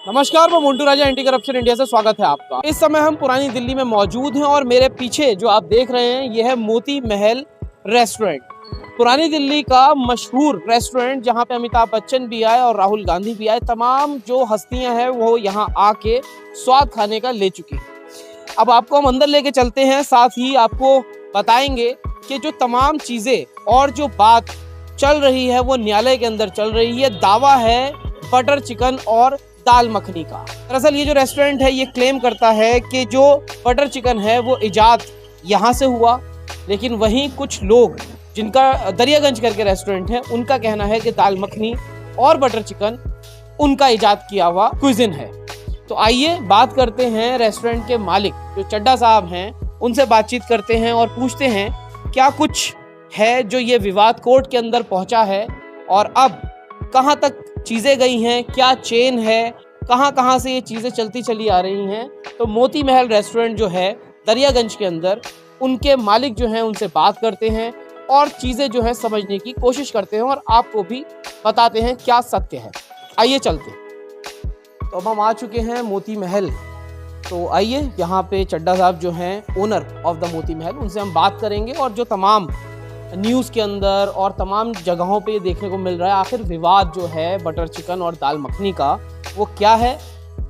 नमस्कार, मैं मोन्टू राजा anti corruption India से स्वागत है आपका। इस समय हम पुरानी दिल्ली में मौजूद हैं और मेरे पीछे जो आप देख रहे हैं यह है मोती महल रेस्टोरेंट। पुरानी दिल्ली का मशहूर रेस्टोरेंट जहां पे अमिताभ बच्चन भी आए और राहुल गांधी भी आए। तमाम जो हस्तियां हैं वो यहां आके स्वाद खाने का ले चुकी हैं। अब आपको हम अंदर लेके चलते हैं, साथ ही आपको बताएंगे कि जो तमाम चीजें और जो बात चल रही है वो न्यायालय के अंदर चल रही है। दावा है बटर चिकन और दाल मखनी का। दरअसल ये जो रेस्टोरेंट है ये क्लेम करता है कि जो बटर चिकन है वो इजाद यहाँ से हुआ, लेकिन वहीं कुछ लोग जिनका दरियागंज करके रेस्टोरेंट है उनका कहना है कि दाल मखनी और बटर चिकन उनका इजाद किया हुआ क्विज़िन है। तो आइए बात करते हैं रेस्टोरेंट के मालिक जो चड्ढा साहब हैं, उनसे बातचीत करते हैं और पूछते हैं क्या कुछ है जो ये विवाद कोर्ट के अंदर पहुंचा है और अब कहां तक चीज़ें गई हैं, क्या चेन है, कहां से ये चीज़ें चलती चली आ रही हैं। तो मोती महल रेस्टोरेंट जो है दरियागंज के अंदर, उनके मालिक जो हैं उनसे बात करते हैं और चीज़ें जो है समझने की कोशिश करते हैं और आपको भी बताते हैं क्या सत्य है। आइए चलते हैं। तो अब हम आ चुके हैं मोती महल। तो आइए यहाँ पे चड्ढा साहब जो हैं owner of the Moti Mahal, उनसे हम बात करेंगे और जो तमाम न्यूज़ के अंदर और तमाम जगहों पे देखने को मिल रहा है आखिर विवाद जो है बटर चिकन और दाल मखनी का वो क्या है,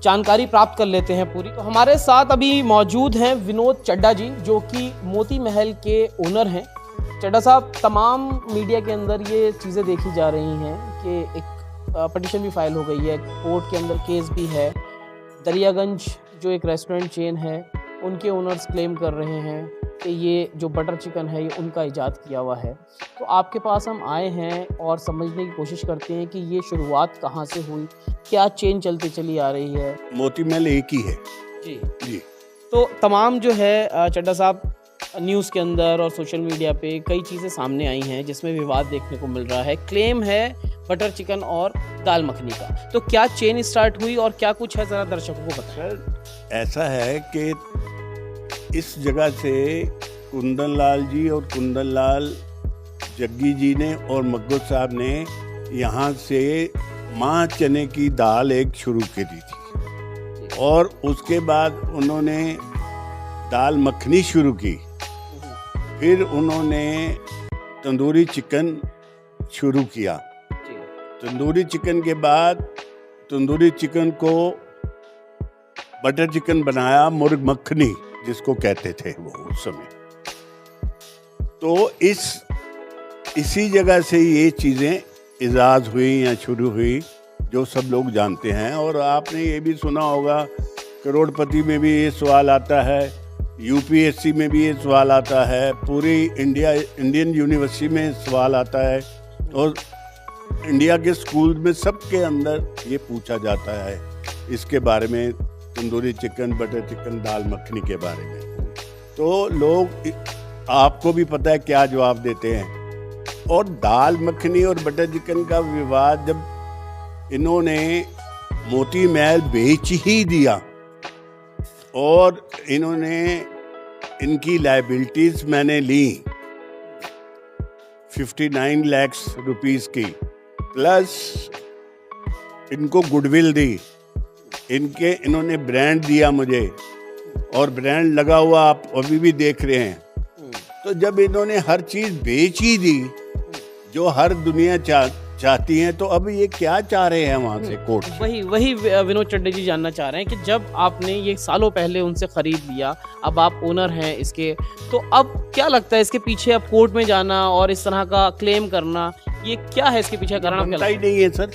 जानकारी प्राप्त कर लेते हैं पूरी। तो हमारे साथ अभी मौजूद हैं विनोद चड्ढा जी जो कि मोती महल के ओनर हैं। चड्ढा साहब, तमाम मीडिया के अंदर ये चीज़ें देखी जा रही हैं कि एक पटिशन भी फाइल हो गई है, कोर्ट के अंदर केस भी है। दरियागंज जो एक रेस्टोरेंट चेन है उनके ओनर्स क्लेम कर रहे हैं कि ये जो बटर चिकन है ये उनका इजाद किया हुआ है। तो आपके पास हम आए हैं और समझने की कोशिश करते हैं कि ये शुरुआत कहाँ से हुई, क्या चेन चलती चली आ रही है। मोती महल एक ही है जी। तो तमाम जो है चड्ढा साहब न्यूज़ के अंदर और सोशल मीडिया पे कई चीज़ें सामने आई हैं जिसमें विवाद देखने को मिल रहा है। क्लेम है बटर चिकन और दाल मखनी का। तो क्या चेन स्टार्ट हुई और क्या कुछ है, ज़रा दर्शकों को बताएं। ऐसा है कि इस जगह से कुंदन लाल जी और कुंदन लाल जग्गी जी ने और मकबूल साहब ने यहाँ से माँ चने की दाल एक शुरू की थी और उसके बाद उन्होंने दाल मखनी शुरू की, फिर उन्होंने तंदूरी चिकन शुरू किया। तंदूरी चिकन के बाद तंदूरी चिकन को बटर चिकन बनाया, मुर्ग मखनी जिसको कहते थे वो उस समय। तो इसी जगह से ये चीज़ें इजाद हुई या शुरू हुई जो सब लोग जानते हैं। और आपने ये भी सुना होगा करोड़पति में भी ये सवाल आता है, यूपीएससी में भी ये सवाल आता है, पूरी इंडियन यूनिवर्सिटी में सवाल आता है और इंडिया के स्कूल में सबके अंदर ये पूछा जाता है इसके बारे में, तंदूरी चिकन, बटर चिकन, दाल मखनी के बारे में। तो लोग, आपको भी पता है क्या जवाब देते हैं। और दाल मखनी और बटर चिकन का विवाद जब इन्होंने मोती महल बेच ही दिया और इनकी लायबिलिटीज मैंने ली 59 लाख रुपीस की, प्लस इनको गुडविल दी, इन्होंने ब्रांड दिया मुझे और ब्रांड लगा हुआ आप अभी भी देख रहे हैं। तो जब इन्होंने हर चीज बेच ही दी जो हर दुनिया चाहती है, तो अब ये क्या चाह रहे हैं वहाँ से कोर्ट? वही विनोद चड्ढा जी जानना चाह रहे हैं कि जब आपने ये सालों पहले उनसे खरीद लिया, अब आप ओनर हैं इसके, तो अब क्या लगता है इसके पीछे अब कोर्ट में जाना और इस तरह का क्लेम करना, ये क्या है इसके पीछे कारण? बनता ही नहीं है सर,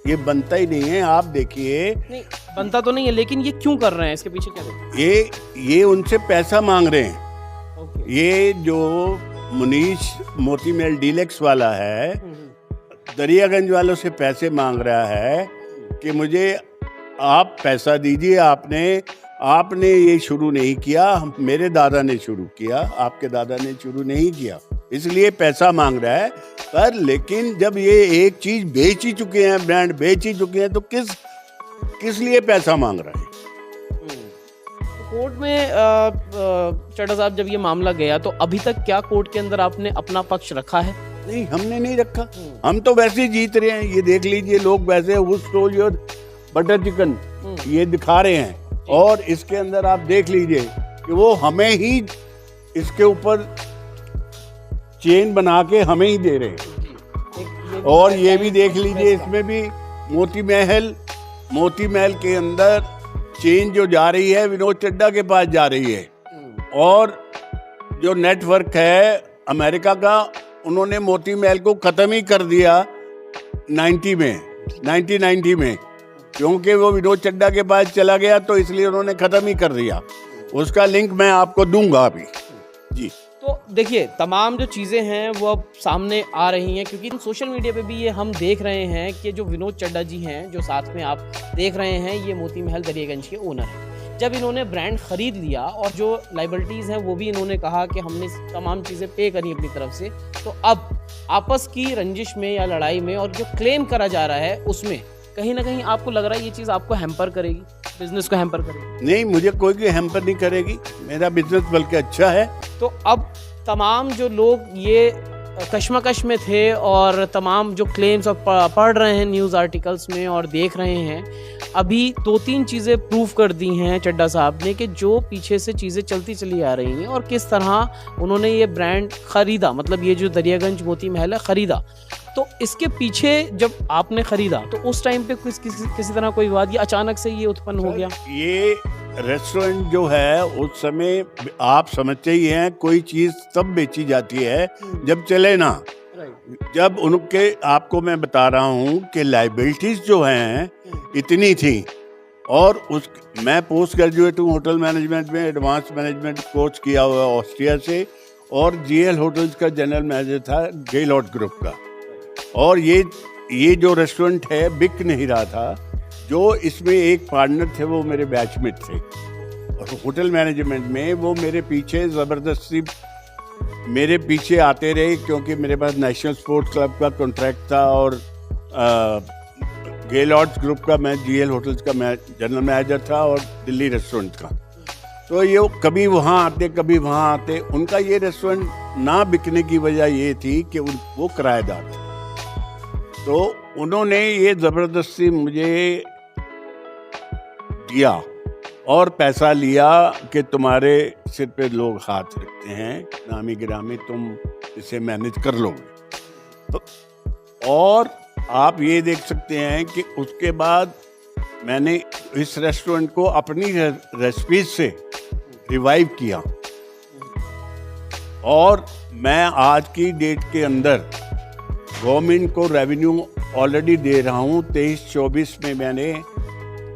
ये बनता ही नहीं है। आप देखिए, नहीं बनता तो नहीं है, लेकिन ये क्यों कर रहे हैं, इसके पीछे क्या है? ये उनसे पैसा मांग रहे हैं। ये जो मुनीश मोती महल डीलक्स वाला है, दरियागंज वालों से पैसे मांग रहा है कि मुझे आप पैसा दीजिए, आपने ये शुरू नहीं किया, मेरे दादा ने शुरू किया, आपके दादा ने शुरू नहीं किया, इसलिए पैसा मांग रहा है। पर लेकिन जब ये एक चीज बेच ही चुके हैं, ब्रांड बेच ही चुके हैं, तो किस लिए पैसा मांग रहा है? कोर्ट में चड्ढा साहब जब ये मामला गया तो अभी तक क्या कोर्ट के अंदर आपने अपना पक्ष रखा है? नहीं, हमने नहीं रखा। हम तो वैसे ही जीत रहे हैं। ये देख लीजिए, लोग वैसे बटर चिकन ये दिखा रहे हैं, और इसके अंदर आप देख लीजिए कि वो हमें ही इसके ऊपर चेन बना के हमें ही दे रहे हैं। और ये भी देख लीजिए, इसमें भी मोती महल के अंदर चेन जो जा रही है विनोद चड्ढा के पास जा रही है, और जो नेटवर्क है अमेरिका का, उन्होंने मोती महल को खत्म ही कर दिया 1990 में, क्योंकि वो विनोद चड्ढा के पास चला गया, तो इसलिए उन्होंने खत्म ही कर दिया। उसका लिंक मैं आपको दूंगा अभी जी। तो देखिए, तमाम जो चीज़ें हैं वो अब सामने आ रही हैं, क्योंकि सोशल मीडिया पे भी ये हम देख रहे हैं कि जो विनोद चड्ढा जी हैं, जो साथ में आप देख रहे हैं, ये मोती महल दरियागंज के ओनर हैं। जब इन्होंने ब्रांड ख़रीद लिया और जो लाइबिलिटीज़ हैं वो भी इन्होंने कहा कि हमने तमाम चीज़ें पे करी अपनी तरफ से, तो अब आपस की रंजिश में या लड़ाई में और जो क्लेम करा जा रहा है उसमें कहीं ना कहीं आपको लग रहा है ये चीज़ आपको हैम्पर करेगी, बिजनेस को हैम्पर करेगी? नहीं, मुझे कोई हैम्पर नहीं करेगी, मेरा बिजनेस बल्कि अच्छा है। तो अब तमाम जो लोग ये कश्मकश में थे और तमाम जो क्लेम्स और पढ़ रहे हैं न्यूज़ आर्टिकल्स में और देख रहे हैं, अभी 2-3 चीज़ें प्रूव कर दी हैं चड्ढा साहब ने कि जो पीछे से चीज़ें चलती चली आ रही हैं और किस तरह उन्होंने ये ब्रांड ख़रीदा, मतलब ये जो दरियागंज मोती महल है ख़रीदा। तो इसके पीछे जब आपने ख़रीदा तो उस टाइम पे किसी तरह कोई विवाद या अचानक से ये उत्पन्न हो गया? ये रेस्टोरेंट जो है उस समय आप समझते ही हैं, कोई चीज़ तब बेची जाती है जब चले ना। जब उनके, आपको मैं बता रहा हूँ कि लाइबिलिटीज जो हैं इतनी थी, और मैं पोस्ट ग्रेजुएट हूँ होटल मैनेजमेंट में, एडवांस मैनेजमेंट कोर्स किया हुआ ऑस्ट्रिया से, और जीएल होटल्स का जनरल मैनेजर था गेलॉट ग्रुप का। और ये जो रेस्टोरेंट है बिक नहीं रहा था। जो इसमें एक पार्टनर थे वो मेरे बैचमेट थे, और होटल मैनेजमेंट में वो मेरे पीछे ज़बरदस्ती मेरे पीछे आते रहे, क्योंकि मेरे पास नेशनल स्पोर्ट्स क्लब का कॉन्ट्रैक्ट था और गेलॉट्स ग्रुप का, मैं जीएल होटल्स का जनरल मैनेजर था और दिल्ली रेस्टोरेंट का। तो ये कभी वहाँ आते कभी वहाँ आते। उनका ये रेस्टोरेंट ना बिकने की वजह ये थी कि वो किराएदार थे, तो उन्होंने ये ज़बरदस्ती मुझे दिया और पैसा लिया कि तुम्हारे सिर पे लोग हाथ रखते हैं, नामी गिरामी, तुम इसे मैनेज कर लोगे। तो और आप ये देख सकते हैं कि उसके बाद मैंने इस रेस्टोरेंट को अपनी रेसिपी से रिवाइव किया, और मैं आज की डेट के अंदर गवर्नमेंट को रेवेन्यू ऑलरेडी दे रहा हूँ। 23-24 में मैंने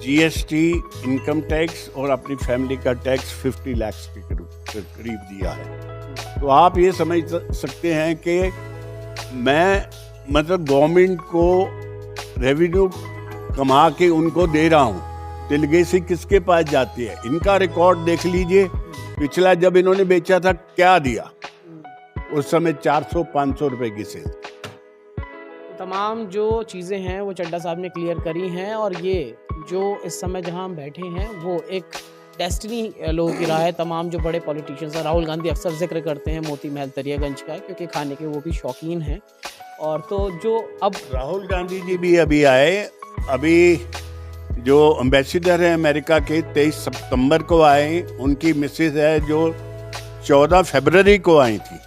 जीएसटी, इनकम टैक्स और अपनी फैमिली का टैक्स 50 लाख के करीब दिया है। तो आप ये समझ सकते हैं कि मैं मतलब गवर्नमेंट को रेवेन्यू कमा के उनको दे रहा हूँ। डेलीगेसी किसके पास जाती है? इनका रिकॉर्ड देख लीजिए, पिछला जब इन्होंने बेचा था क्या दिया, उस समय 400-500 रुपए की सेल। तमाम जो चीज़ें हैं वो चड्ढा साहब ने क्लियर करी हैं, और ये जो इस समय जहां हम बैठे हैं वो एक डेस्टिनी लोगों की राह है। तमाम जो बड़े पॉलिटिशियंस हैं, राहुल गांधी अक्सर जिक्र करते हैं मोती महल दरियागंज का, क्योंकि खाने के वो भी शौकीन हैं। और तो जो अब राहुल गांधी जी भी अभी आए, अभी जो एम्बेसडर हैं अमेरिका के 23 सितंबर को आए, उनकी मिसेज है जो 14 फरवरी को आई थी,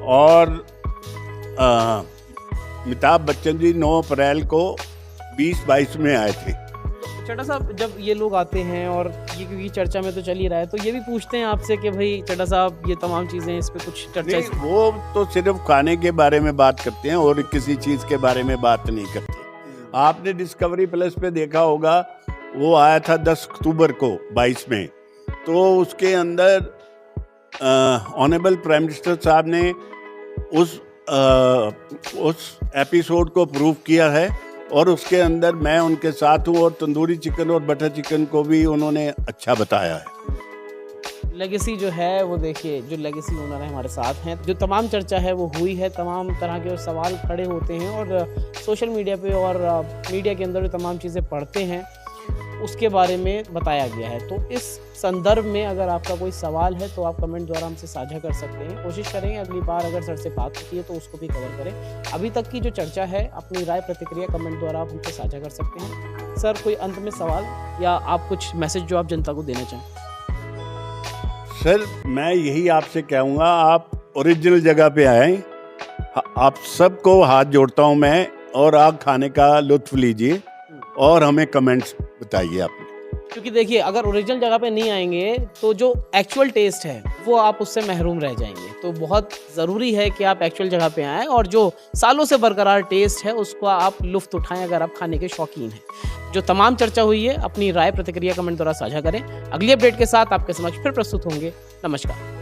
और अमिताभ बच्चन जी 9 अप्रैल को 2022 में आए थे। चड्ढा साहब, जब ये लोग आते हैं और ये क्योंकि चर्चा में तो चल ही रहा है, तो ये भी पूछते हैं आपसे कि भाई चड्ढा साहब ये तमाम चीज़ें इस पे कुछ चर्चा? वो तो सिर्फ खाने के बारे में बात करते हैं और किसी चीज़ के बारे में बात नहीं करते। आपने डिस्कवरी प्लस पे देखा होगा, वो आया था 10 अक्टूबर को 22 में, तो उसके अंदर ऑनरेबल प्राइम मिनिस्टर साहब ने उस एपिसोड को प्रूव किया है, और उसके अंदर मैं उनके साथ हूँ, और तंदूरी चिकन और बटर चिकन को भी उन्होंने अच्छा बताया है। लेगेसी जो है वो देखिए, जो लेगेसी ओनर है हमारे साथ हैं, जो तमाम चर्चा है वो हुई है, तमाम तरह के सवाल खड़े होते हैं, और सोशल मीडिया पे और मीडिया के अंदर जो तमाम चीज़ें पढ़ते हैं उसके बारे में बताया गया है। तो इस संदर्भ में अगर आपका कोई सवाल है तो आप कमेंट द्वारा हमसे साझा कर सकते हैं। कोशिश करेंगे अगली बार अगर सर से बात होती है तो उसको भी कवर करें। अभी तक की जो चर्चा है, अपनी राय प्रतिक्रिया कमेंट द्वारा आप हमसे साझा कर सकते हैं। सर, कोई अंत में सवाल या आप कुछ मैसेज जो आप जनता को देना चाहें? सर, मैं यही आपसे कहूँगा, आप ओरिजिनल जगह पे आए। आप सबको हाथ जोड़ता हूँ मैं, और आप खाने का लुत्फ लीजिए और हमें कमेंट्स बताइए आप। क्योंकि देखिए, अगर ओरिजिनल जगह पे नहीं आएंगे तो जो एक्चुअल टेस्ट है वो आप उससे महरूम रह जाएंगे। तो बहुत ज़रूरी है कि आप एक्चुअल जगह पे आएँ और जो सालों से बरकरार टेस्ट है उसको आप लुत्फ़ उठाएं अगर आप खाने के शौकीन हैं। जो तमाम चर्चा हुई है, अपनी राय प्रतिक्रिया कमेंट द्वारा साझा करें। अगली अपडेट के साथ आपके समक्ष फिर प्रस्तुत होंगे। नमस्कार।